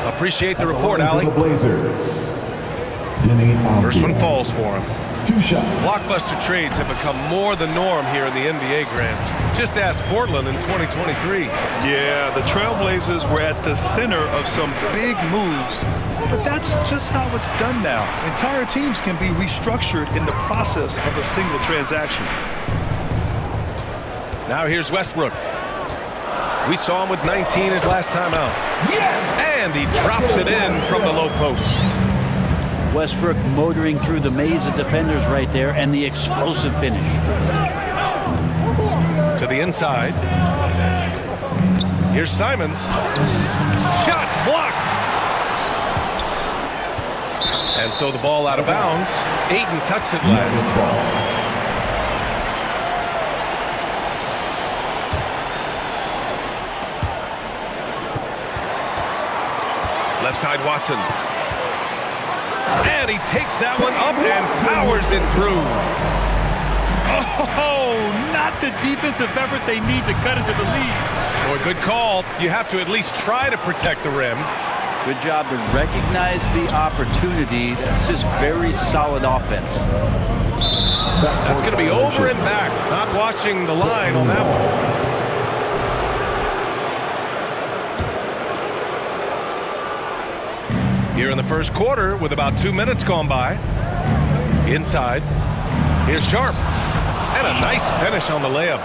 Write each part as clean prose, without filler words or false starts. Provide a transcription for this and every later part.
Appreciate the report, Allie. Blazers. First one falls for him. 2 shots. Blockbuster trades have become more the norm here in the NBA, Grant. Just ask Portland in 2023. Yeah, the Trailblazers were at the center of some big moves, but that's just how it's done now. Entire teams can be restructured in the process of a single transaction. Now here's Westbrook. We saw him with 19 his last time out. Yes! And he drops it in from the low post. Westbrook motoring through the maze of defenders right there, and the explosive finish. To the inside. Here's Simons. Shot blocked. And so the ball out of bounds. Ayton touched it last. Left side, Watson. And he takes that one up and powers it through. Oh, not the defensive effort they need to cut into the lead. Boy, good call. You have to at least try to protect the rim. Good job to recognize the opportunity. That's just very solid offense. That's going to be over and back. Not watching the line on that one. Here in the first quarter with about 2 minutes gone by. Inside. Here's Sharp. And a nice finish on the layup.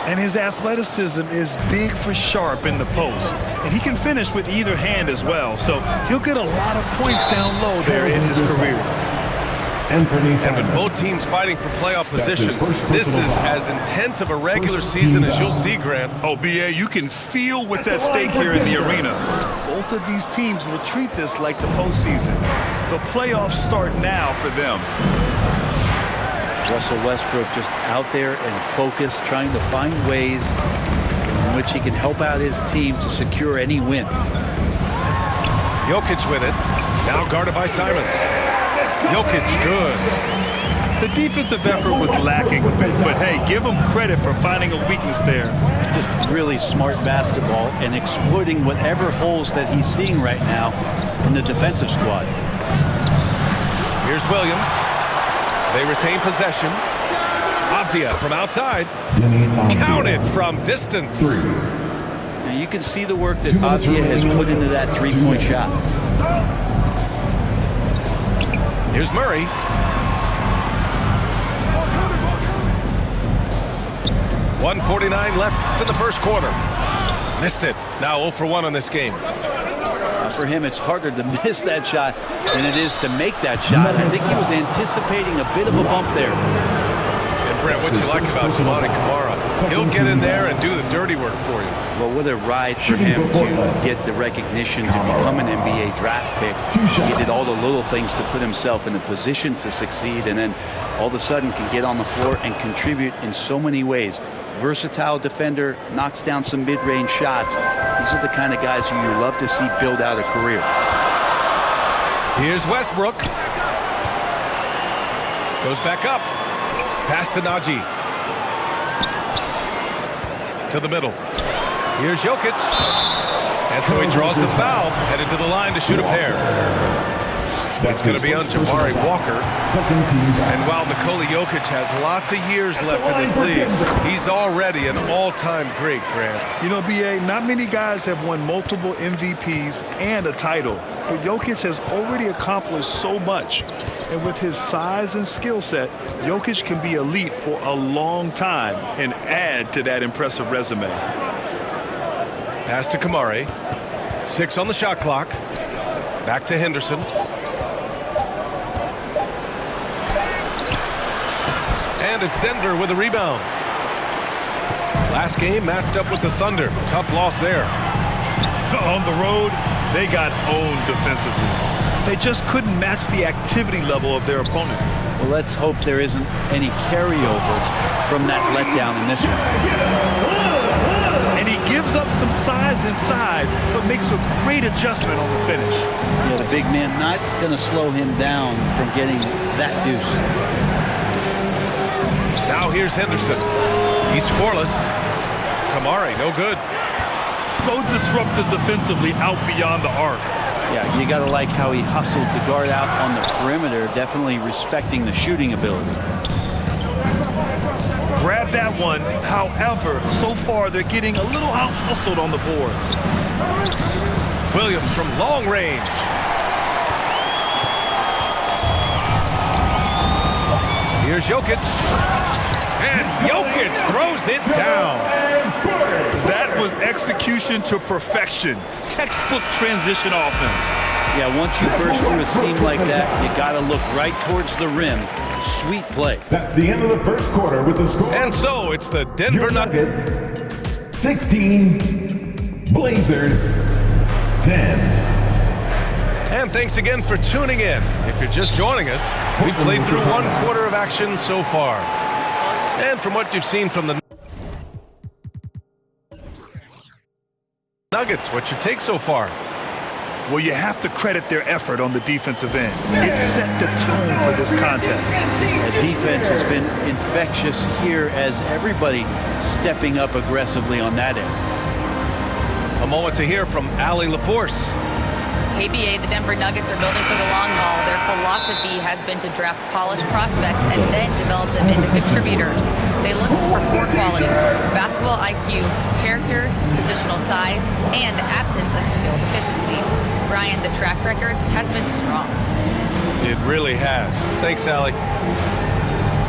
And his athleticism is big for Sharp in the post. And he can finish with either hand as well. So he'll get a lot of points down low there in his career. And with both teams fighting for playoff position, this is as intense of a regular season as you'll see, Grant. Oh, B.A., you can feel what's at stake here in the arena. Both of these teams will treat this like the postseason. The playoffs start now for them. Russell Westbrook just out there and focused, trying to find ways in which he can help out his team to secure any win. Jokic with it. Now guarded by Simons. Jokic, good. The defensive effort was lacking a bit, but hey, give him credit for finding a weakness there. Just really smart basketball and exploiting whatever holes that he's seeing right now in the defensive squad. Here's Williams. They retain possession. Avdia from outside. Counted from distance. Now you can see the work that Avdia has put into that three-point shot. Here's Murray. .149 left in the first quarter. Missed it. Now 0 for 1 on this game. For him, it's harder to miss that shot than it is to make that shot. I think he was anticipating a bit of a bump there. And Brent, what you like about Giovanni Kamara? He'll get in there and do the dirty work for you. Well, what a ride for him to get the recognition to become an NBA draft pick. He did all the little things to put himself in a position to succeed, and then all of a sudden can get on the floor and contribute in so many ways. Versatile defender, knocks down some mid-range shots. These are the kind of guys who you love to see build out a career. Here's Westbrook. Goes back up. Pass to Najee. To the middle. Here's Jokic. And so he draws the foul, headed to the line to shoot a pair. It's going to be on Jabari Walker. And while Nikola Jokic has lots of years left in this league, he's already an all-time great, Grant. You know, B.A., not many guys have won multiple MVPs and a title. But Jokic has already accomplished so much. And with his size and skill set, Jokic can be elite for a long time and add to that impressive resume. Pass to Kamari. 6 on the shot clock. Back to Henderson. And it's Denver with a rebound. Last game matched up with the Thunder. Tough loss there. On the road, they got owned defensively. They just couldn't match the activity level of their opponent. Well, let's hope there isn't any carryover from that letdown in this one. And he gives up some size inside, but makes a great adjustment on the finish. Yeah, the big man not going to slow him down from getting that deuce. Now here's Henderson. He's scoreless. Kamari, no good. so disruptive defensively out beyond the arc. Yeah, you got to like how he hustled to guard out on the perimeter, definitely respecting the shooting ability. Grab that one. However, so far they're getting a little out-hustled on the boards. Williams from long range. Here's Jokic. And Jokic throws it down. That was execution to perfection. Textbook transition offense. Yeah, once you burst through a seam like that, you got to look right towards the rim. Sweet play. That's the end of the first quarter with the score. And so it's the Denver Nuggets 16, Blazers 10. And thanks again for tuning in. If you're just joining us, we played through one quarter of action so far. And from what you've seen from the Nuggets, what's your take so far? Well, you have to credit their effort on the defensive end. It set the tone for this contest. The defense has been infectious here as everybody stepping up aggressively on that end. A moment to hear from Allie LaForce. KBA, the Denver Nuggets are building for the long haul. Their philosophy has been to draft polished prospects and then develop them into contributors. They look for four qualities: basketball IQ, character, positional size, and the absence of skill deficiencies. Brian, the track record has been strong. It really has. Thanks, Allie.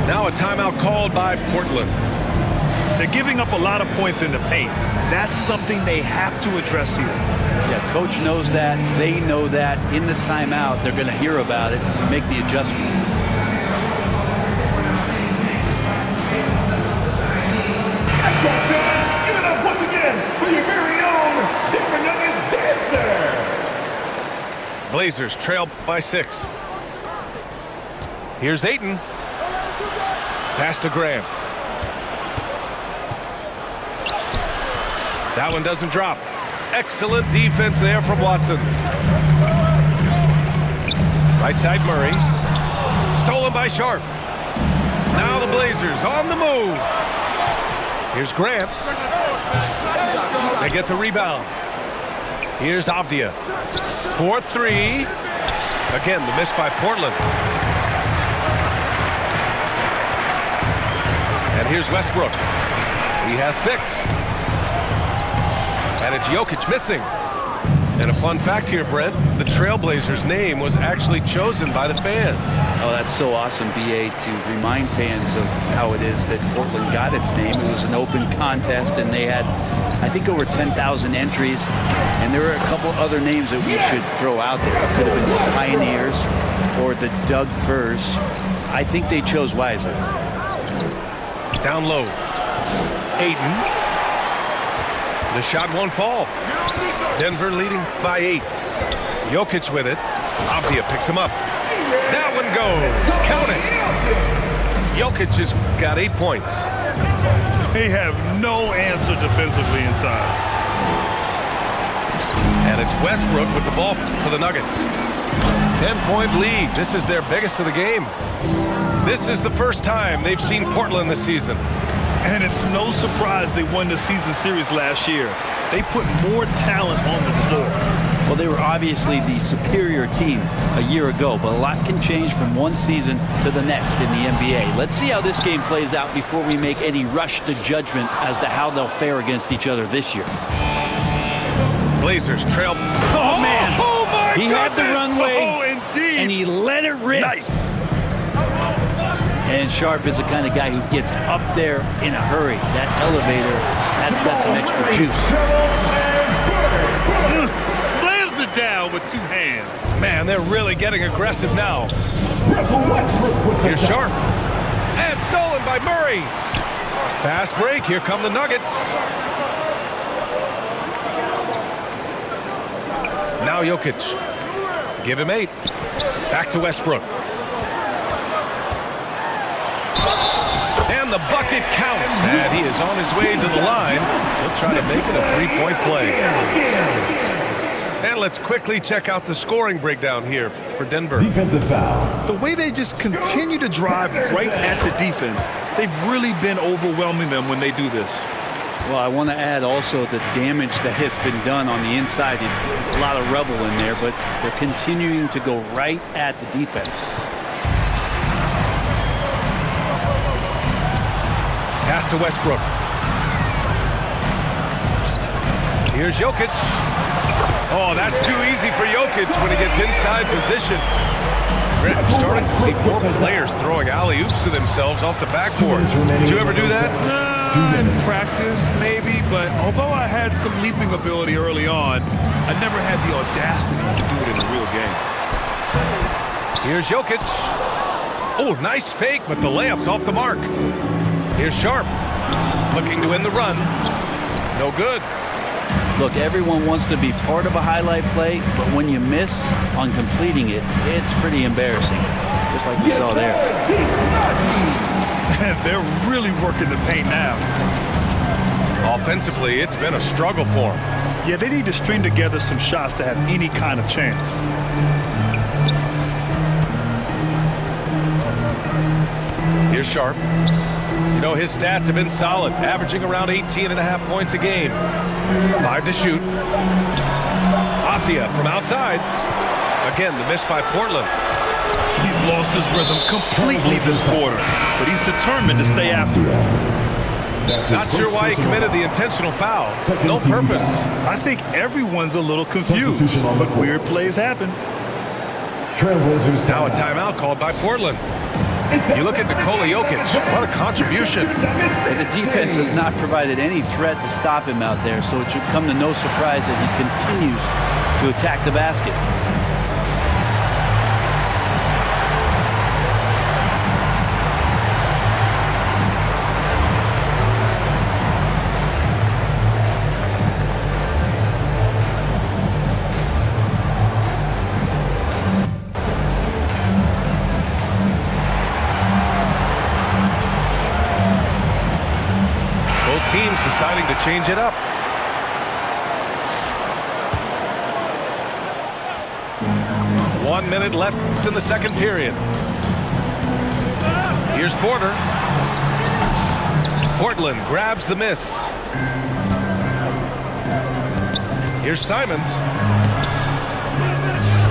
Now a timeout called by Portland. They're giving up a lot of points in the paint. That's something they have to address here. Yeah, coach knows that. They know that. In the timeout, they're going to hear about it and make the adjustment. Give it up once again for your very own Denver Nuggets dancer. Blazers trail by 6. Here's Ayton. Pass to Graham. That one doesn't drop. Excellent defense there from Watson. Right side Murray. Stolen by Sharp. Now the Blazers on the move. Here's Graham. They get the rebound. Here's Avdia. 4-3. Again, the miss by Portland. And here's Westbrook. He has 6. And it's Jokic missing. And a fun fact here, Brent, the Trailblazers' name was actually chosen by the fans. Oh, that's so awesome, BA, to remind fans of how it is that Portland got its name. It was an open contest, and they had, I think, over 10,000 entries. And there were a couple other names that we should throw out there. It could have been the Pioneers or the Doug Furs. I think they chose wisely. Down low. Ayton. The shot won't fall. Denver leading by 8. Jokic with it. Avdia picks him up. That one goes. Count it. Jokic has got 8 points. They have no answer defensively inside. And it's Westbrook with the ball for the Nuggets. 10-point lead. This is their biggest of the game. This is the first time they've seen Portland this season. And it's no surprise they won the season series last year. They put more talent on the floor. Well, they were obviously the superior team a year ago, but a lot can change from one season to the next in the NBA. Let's see how this game plays out before we make any rush to judgment as to how they'll fare against each other this year. Blazers trail. Oh, man. Oh, my He had the goodness. runway, Oh, indeed. and he let it rip. Nice. And Sharp is the kind of guy who gets up there in a hurry. That elevator, that's got some extra juice. Slams it down with 2 hands. Man, they're really getting aggressive now. Here's Sharp. And stolen by Murray. Fast break. Here come the Nuggets. Now Jokic. Give him 8. Back to Westbrook. And the bucket counts. And he is on his way to the line. He'll try to make it a 3-point play. And let's quickly check out the scoring breakdown here for Denver. Defensive foul. The way they just continue to drive right at the defense, they've really been overwhelming them when they do this. Well, I want to add also the damage that has been done on the inside. It's a lot of rubble in there, but they're continuing to go right at the defense. Pass to Westbrook. Here's Jokic. Oh, that's too easy for Jokic when he gets inside position. We're starting to see more players throwing alley-oops to themselves off the backboard. Did you ever do that? In practice, maybe, but although I had some leaping ability early on, I never had the audacity to do it in a real game. Here's Jokic. Oh, nice fake, but the layup's off the mark. Here's Sharp, looking to win the run. No good. Look, everyone wants to be part of a highlight play, but when you miss on completing it, it's pretty embarrassing, just like we saw there. They're really working the paint now. Offensively, it's been a struggle for them. Yeah, they need to string together some shots to have any kind of chance. Here's Sharp. You know, his stats have been solid, averaging around 18.5 points a game. 5 to shoot. Afia from outside. Again, the miss by Portland. He's lost his rhythm completely this quarter, but he's determined to stay after it. Not sure why he committed the intentional foul. No purpose. I think everyone's a little confused, but weird plays happen. Trailblazers Now a timeout called by Portland. You look at Nikola Jokic, what a contribution. And the defense has not provided any threat to stop him out there, so it should come to no surprise that he continues to attack the basket. Teams deciding to change it up. One minute left in the second period. Here's Porter. Portland grabs the miss. Here's Simons.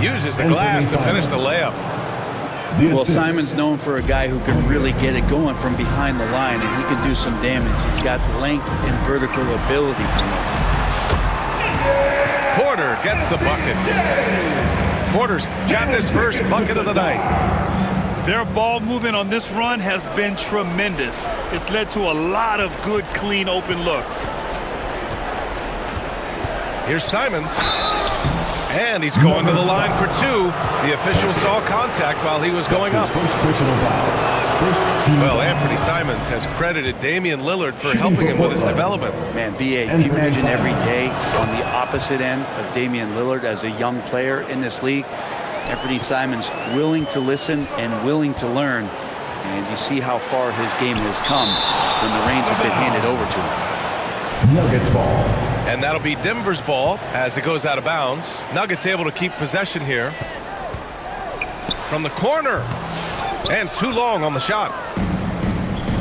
Uses the glass to finish the layup. Well, Simon's known for a guy who can really get it going from behind the line, and he can do some damage. He's got length and vertical ability from him. Porter gets the bucket. Porter's got his first bucket of the night. Their ball movement on this run has been tremendous. It's led to a lot of good, clean, open looks. Here's Simons. And he's going to the line for two. The official saw contact while he was going up. Well, Anthony Simons has credited Damian Lillard for helping him with his development. Man, B.A., can you imagine every day on the opposite end of Damian Lillard as a young player in this league? Anthony Simons willing to listen and willing to learn. And you see how far his game has come when the reins have been handed over to him. Nuggets ball. And that'll be Denver's ball as it goes out of bounds. Nuggets able to keep possession here. From the corner. And too long on the shot.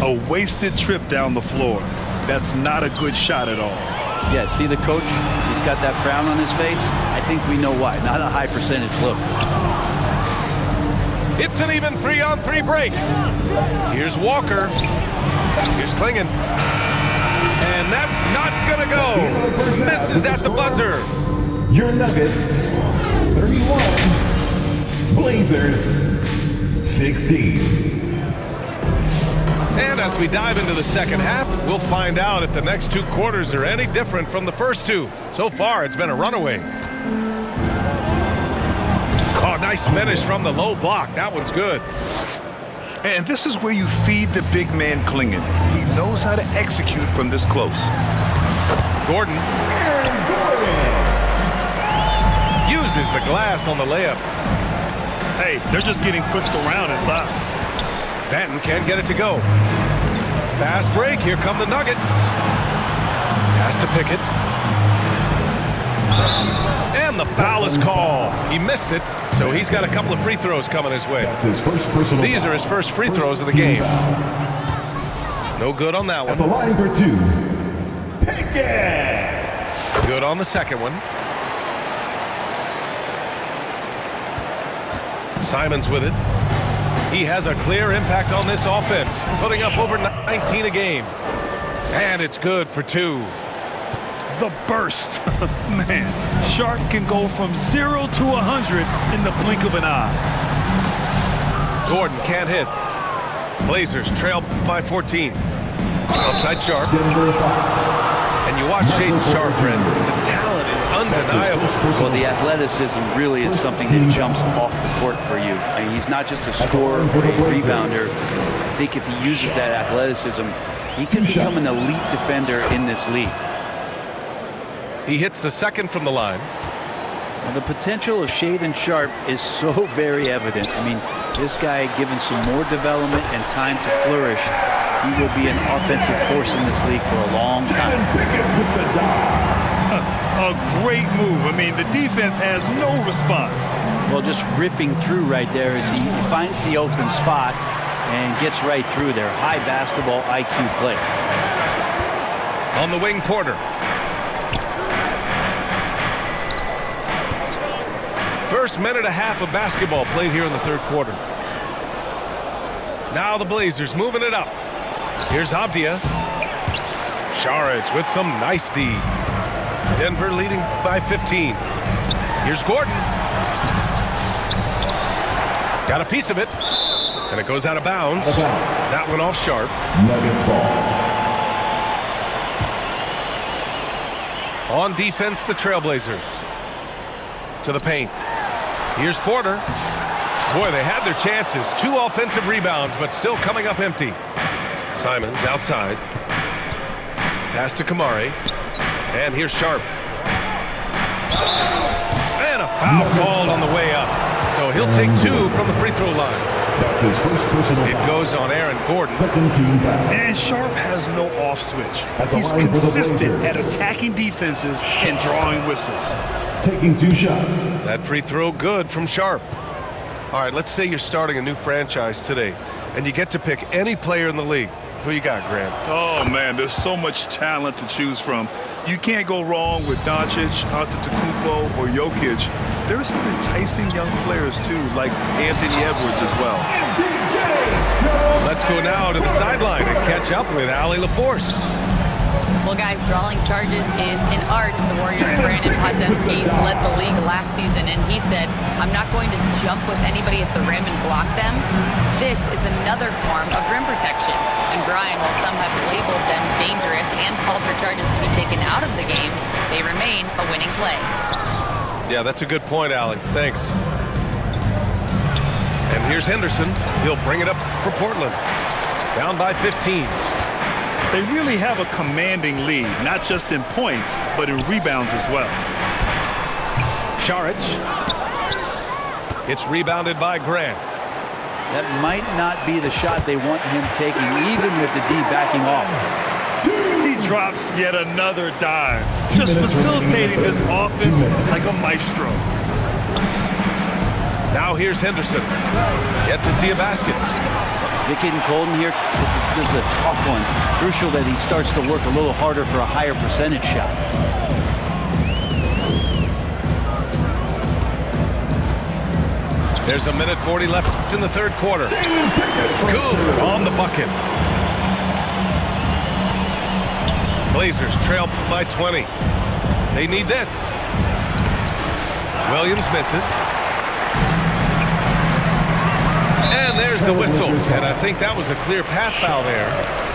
A wasted trip down the floor. That's not a good shot at all. Yeah, see the coach? He's got that frown on his face. I think we know why. Not a high percentage look. It's an even 3-on-3 break. Here's Walker. Here's Klingon. And that's not going to go. Misses at the buzzer. Your Nuggets, 31. Blazers, 16. And as we dive into the second half, we'll find out if the next two quarters are any different from the first two. So far, it's been a runaway. Oh, nice finish from the low block. That one's good. And this is where you feed the big man Klingon. He knows how to execute from this close. Gordon uses the glass on the layup. Hey, they're just getting pushed around inside. Banton can't get it to go. Fast break. Here come the Nuggets. Pass to Pickett. And the foul is called. He missed it, so he's got a couple of free throws coming his way. That's his first personal These foul. are his first free throws of the game. No good on that At the one. line for two, Pickett. Good on the second one. Simons with it. He has a clear impact on this offense, putting up over 19 a game. And it's good for 2. The burst. Man, Sharp can go from 0 to 100 in the blink of an eye. Gordon can't hit. Blazers trail by 14. Outside Sharp. And you watch Shaedon Sharp, Brent. The talent is undeniable. Well, the athleticism really is something that jumps off the court for you. I mean, he's not just a scorer or a rebounder. I think if he uses that athleticism, he can become an elite defender in this league. He hits the second from the line. Well, the potential of Shaedon Sharp is so very evident. I mean, this guy, given some more development and time to flourish, he will be an offensive force in this league for a long time. A great move. I mean, the defense has no response. Well, just ripping through right there as he finds the open spot and gets right through there. High basketball IQ play. On the wing, Porter. First minute and a half of basketball played here in the third quarter. Now the Blazers moving it up. Here's Avdia. Saric with some nice D. Denver leading by 15. Here's Gordon. Got a piece of it. And it goes out of bounds. That one off Sharp. Nuggets ball. On defense, the Trailblazers. To the paint. Here's Porter. Boy, they had their chances. 2 offensive rebounds, but still coming up empty. Simons outside. Pass to Kamari. And here's Sharp. And a foul called on the way up. So he'll take 2 from the free throw line. That's his first personal It foul. goes on Aaron Gordon. Second team foul. And Sharp has no off switch. At the He's line for the consistent Blazers. at attacking defenses and drawing whistles. Taking 2 shots. That free throw good from Sharp. All right, let's say you're starting a new franchise today, and you get to pick any player in the league. Who you got, Grant? Oh, man, there's so much talent to choose from. You can't go wrong with Doncic, Antetokounmpo, or Jokic. There are some enticing young players, too, like Anthony Edwards as well. Let's go now to the sideline and catch up with Allie LaForce. Well, guys, drawing charges is an art. The Warriors' Brandon Podziemski led the league last season, and he said, I'm not going to jump with anybody at the rim and block them. This is another form of rim protection. And Brian, while some have labeled them dangerous and called for charges to be taken out of the game, they remain a winning play. Yeah, that's a good point, Allie. Thanks. And here's Henderson. He'll bring it up for Portland. Down by 15. They really have a commanding lead, not just in points, but in rebounds as well. Saric. It's rebounded by Grant. That might not be the shot they want him taking, even with the D backing off. He drops yet another dive, just facilitating this offense like a maestro. Now here's Henderson. Yet to see a basket. Pickett and Colton here, this is a tough one. Crucial that he starts to work a little harder for a higher percentage shot. There's a minute 40 left in the third quarter. Good on the bucket. Blazers trail by 20. They need this. Williams misses. And there's the whistle. And I think that was a clear path foul there.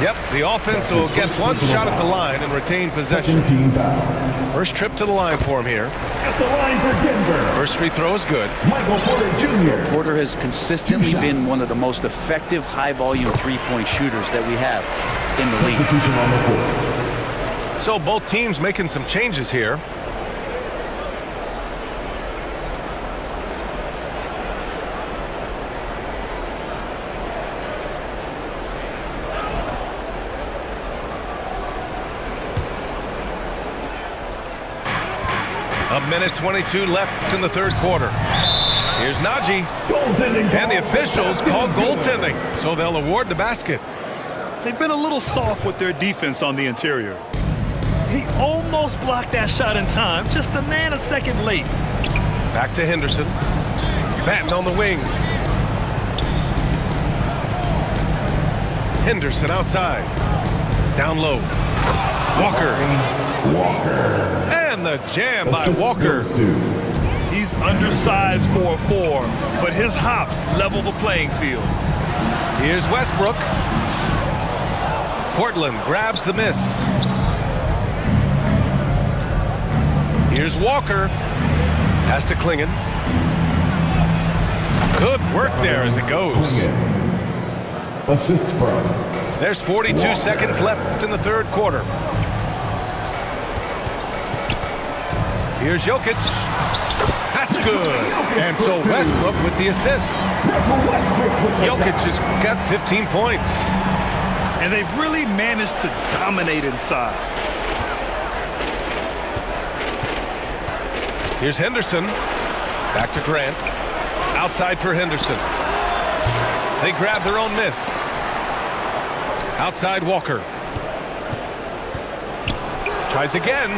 Yep, the offense will get one shot at the line and retain possession. Second team foul. First trip to the line for him here. At the line for Denver. First free throw is good. Michael Porter Jr. Porter has consistently been one of the most effective high-volume three-point shooters that we have in the league. Substitution on the court. So both teams making some changes here. A minute 22 left in the third quarter. Here's Najee. And the officials call goaltending, so they'll award the basket. They've been a little soft with their defense on the interior. He almost blocked that shot in time, just a nanosecond late. Back to Henderson. Batten on the wing. Henderson outside. Down low. Walker. And the jam by Walker. He's undersized for a 4, but his hops level the playing field. Here's Westbrook. Portland grabs the miss. Here's Walker. Has to Klingon. Good work there as it goes. Assist from. There's 42 seconds left in the third quarter. Here's Jokic. That's good. And so Westbrook with the assist. Jokic has got 15 points. And they've really managed to dominate inside. Here's Henderson. Back to Grant. Outside for Henderson. They grab their own miss. Outside Walker. Tries again.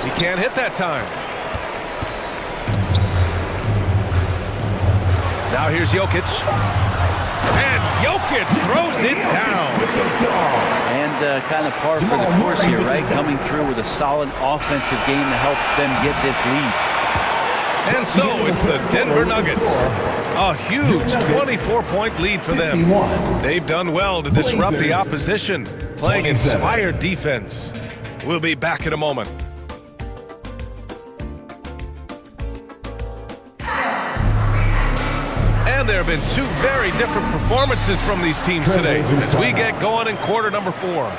He can't hit that time. Now here's Jokic. And Jokic throws it down. And kind of par for the course here, right? Coming through with a solid offensive game to help them get this lead. And so it's the Denver Nuggets. A huge 24-point lead for them. They've done well to disrupt the opposition, playing inspired defense. We'll be back in a moment. And there have been two very different performances from these teams today as we get going in quarter number 4.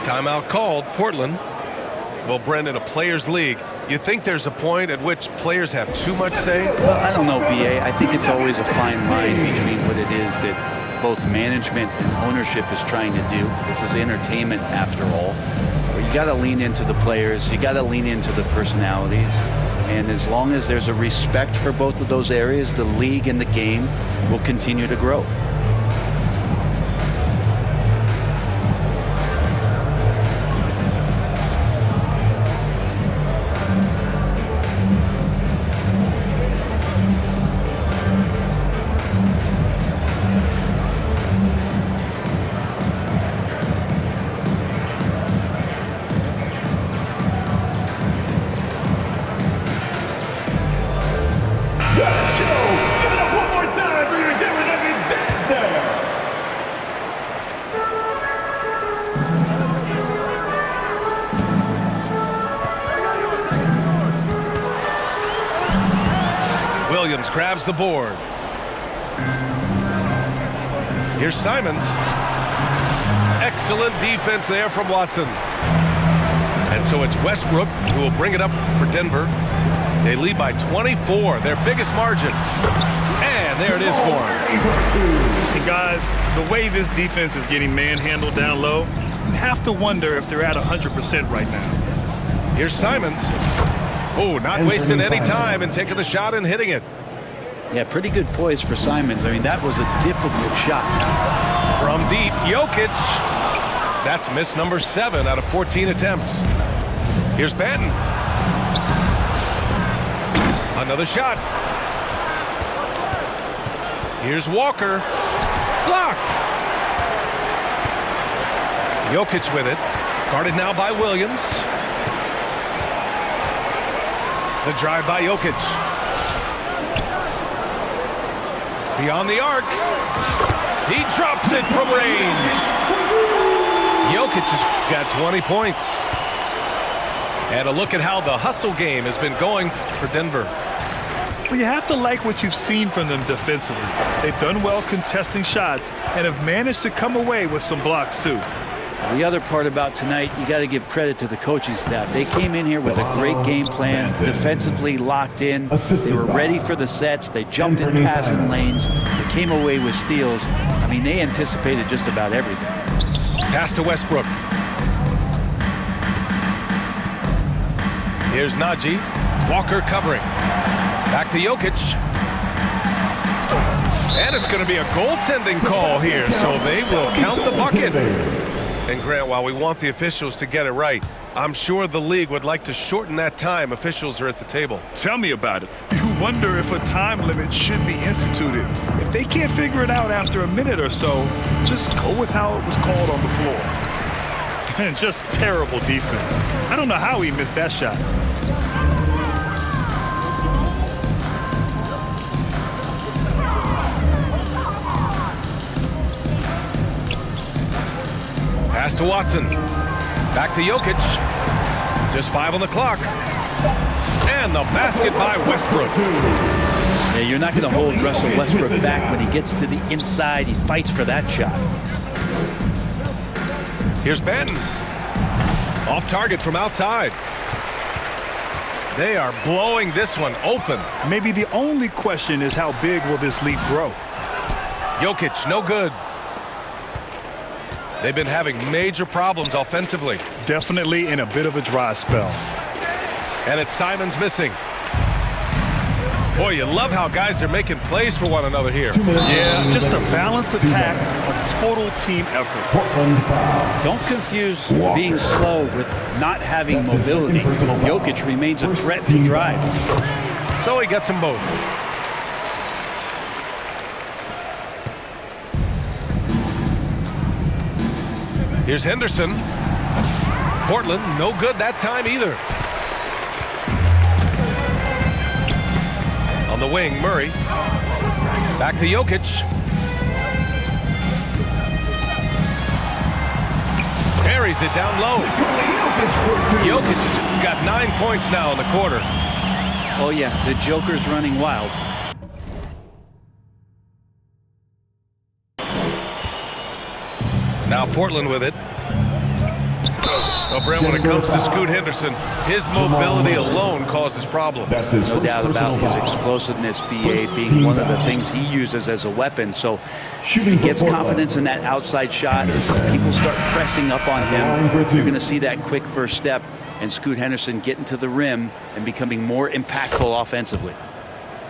Timeout called. Portland. Well, Brendan, a players' league. You think there's a point at which players have too much say? Well, I don't know, B.A. I think it's always a fine line between what it is that both management and ownership is trying to do. This is entertainment after all. Where you got to lean into the players. You got to lean into the personalities. And as long as there's a respect for both of those areas, the league and the game will continue to grow. Grabs the board. Here's Simons. Excellent defense there from Watson. And so it's Westbrook who will bring it up for Denver. They lead by 24, their biggest margin. And there it is for them. And guys, the way this defense is getting manhandled down low, you have to wonder if they're at 100% right now. Here's Simons. Oh, not wasting any time and taking the shot and hitting it. Yeah, pretty good poise for Simons. I mean, that was a difficult shot. From deep, Jokic. That's miss number 7 out of 14 attempts. Here's Batten. Another shot. Here's Walker. Blocked. Jokic with it. Guarded now by Williams. The drive by Jokic. Beyond the arc. He drops it from range. Jokic has got 20 points. And a look at how the hustle game has been going for Denver. Well, you have to like what you've seen from them defensively. They've done well contesting shots and have managed to come away with some blocks too. The other part about tonight, you got to give credit to the coaching staff. They came in here with a great game plan, defensively locked in. They were ready for the sets. They jumped in passing lanes. They came away with steals. I mean, they anticipated just about everything. Pass to Westbrook. Here's Najee. Walker covering. Back to Jokic. And it's going to be a goaltending call here, so they will count the bucket. And Grant, while we want the officials to get it right, I'm sure the league would like to shorten that time officials are at the table. Tell me about it. You wonder if a time limit should be instituted. If they can't figure it out after a minute or so, just go with how it was called on the floor. And just terrible defense. I don't know how he missed that shot. Pass to Watson. Back to Jokic. Just 5 on the clock. And the basket by Westbrook. Yeah, you're not going to hold Russell Westbrook back when he gets to the inside. He fights for that shot. Here's Benton. Off target from outside. They are blowing this one open. Maybe the only question is how big will this lead grow? Jokic, no good. They've been having major problems offensively. Definitely in a bit of a dry spell. And it's Simons missing. Boy, you love how guys are making plays for one another here. Yeah, just a balanced attack, a total team effort. Don't confuse being slow with not having mobility. Jokic remains a threat to drive. So he gets them both. Here's Henderson. Portland, no good that time either. On the wing, Murray. Back to Jokic. Parries it down low. Jokic got 9 points now in the quarter. Oh yeah, the Joker's running wild. Now Portland with it. Oh, Brent, when it comes to Scoot Henderson, his mobility alone causes problems. No doubt about his explosiveness, BA, being one of the things he uses as a weapon. So he gets confidence in that outside shot. As people start pressing up on him, you're going to see that quick first step and Scoot Henderson getting to the rim and becoming more impactful offensively.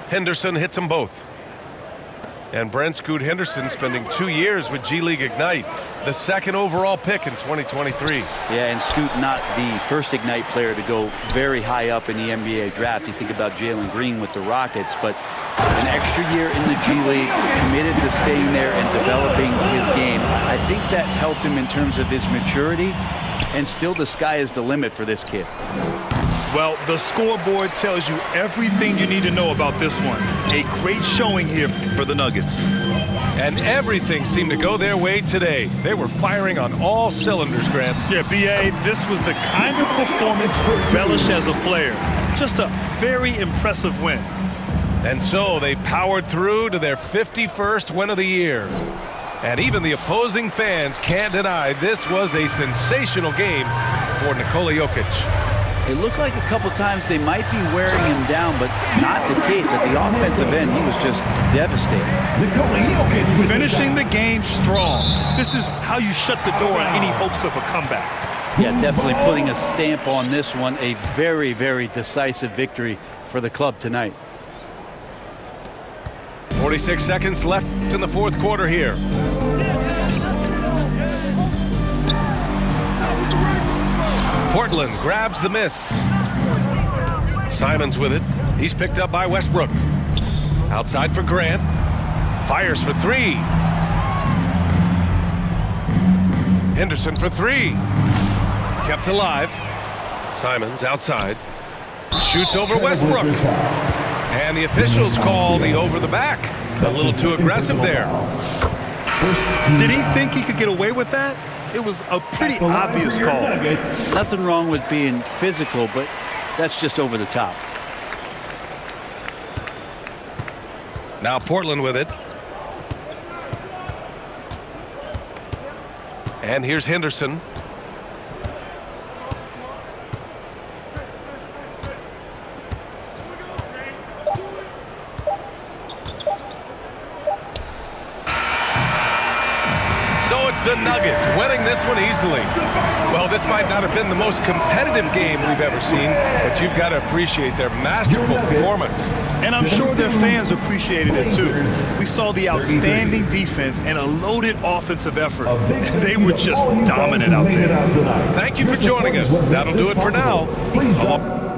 Henderson hits them both. And Brent, Scoot Henderson spending 2 years with G League Ignite, the second overall pick in 2023. Yeah, and Scoot not the first Ignite player to go very high up in the NBA draft. You think about Jalen Green with the Rockets, but an extra year in the G League, committed to staying there and developing his game. I think that helped him in terms of his maturity, and still the sky is the limit for this kid. Well, the scoreboard tells you everything you need to know about this one. A great showing here for the Nuggets. And everything seemed to go their way today. They were firing on all cylinders, Grant. Yeah, B.A., this was the kind of performance for relish as a player. Just a very impressive win. And so they powered through to their 51st win of the year. And even the opposing fans can't deny this was a sensational game for Nikola Jokic. It looked like a couple times they might be wearing him down, but not the case. At the offensive end, he was just devastating. Finishing the game strong. This is how you shut the door on any hopes of a comeback. Yeah, definitely putting a stamp on this one. A very, very decisive victory for the club tonight. 46 seconds left in the fourth quarter here. Portland grabs the miss. Simons with it. He's picked up by Westbrook. Outside for Grant. Fires for three. Henderson for three. Kept alive. Simons outside. Shoots over Westbrook. And the officials call the over the back. A little too aggressive there. Did he think he could get away with that? It was a pretty obvious call. Nothing wrong with being physical, but that's just over the top. Now Portland with it. And here's Henderson. the Nuggets, winning this one easily. Well, this might not have been the most competitive game we've ever seen, but you've got to appreciate their masterful performance. And I'm sure their fans appreciated it too. We saw the outstanding defense and a loaded offensive effort. They were just dominant out there. Thank you for joining us. That'll do it for now.